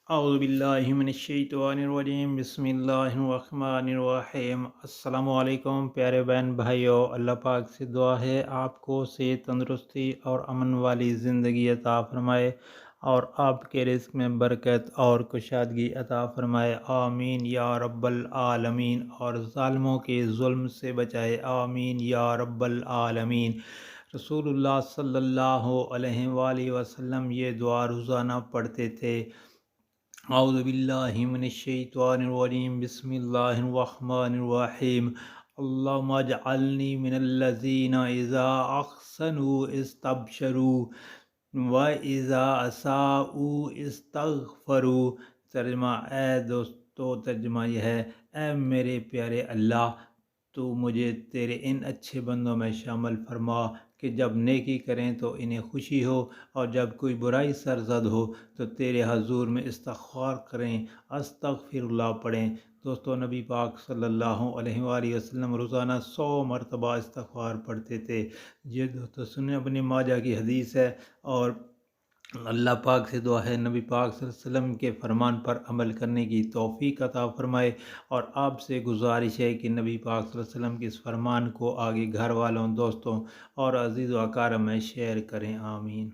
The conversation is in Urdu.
اعوذ باللہ من الشیطان الرجیم، بسم اللہ الرحمن الرحیم۔ السلام علیکم پیارے بہن بھائیو، اللہ پاک سے دعا ہے آپ کو صحت، تندرستی اور امن والی زندگی عطا فرمائے، اور آپ کے رزق میں برکت اور کشادگی عطا فرمائے، آمین یا رب العالمین، اور ظالموں کے ظلم سے بچائے، آمین یا رب العالمین۔ رسول اللہ صلی اللہ علیہ وآلہ وسلم یہ دعا روزانہ پڑھتے تھے: اعوذ باللہ من الشیطان الرجیم، بسم اللہ الرحمن الرحیم، اللہم اجعلنی من الذین اذا احسنوا استبشروا واذا اساءوا استغفروا۔ ترجمہ، اے دوستو، ترجمہ یہ ہے: اے میرے پیارے اللہ، تو مجھے تیرے ان اچھے بندوں میں شامل فرما کہ جب نیکی کریں تو انہیں خوشی ہو، اور جب کوئی برائی سرزد ہو تو تیرے حضور میں استغفار کریں، استغفر اللہ پڑھیں۔ دوستو، نبی پاک صلی اللہ علیہ وآلہ وسلم روزانہ 100 مرتبہ استغفار پڑھتے تھے۔ یہ دوستو سنیں، اپنی ماجہ کی حدیث ہے، اور اللہ پاک سے دعا ہے نبی پاک صلی اللہ علیہ وسلم کے فرمان پر عمل کرنے کی توفیق عطا فرمائے، اور آپ سے گزارش ہے کہ نبی پاک صلی اللہ علیہ وسلم کے اس فرمان کو آگے گھر والوں، دوستوں اور عزیز و اقارب میں شیئر کریں، آمین۔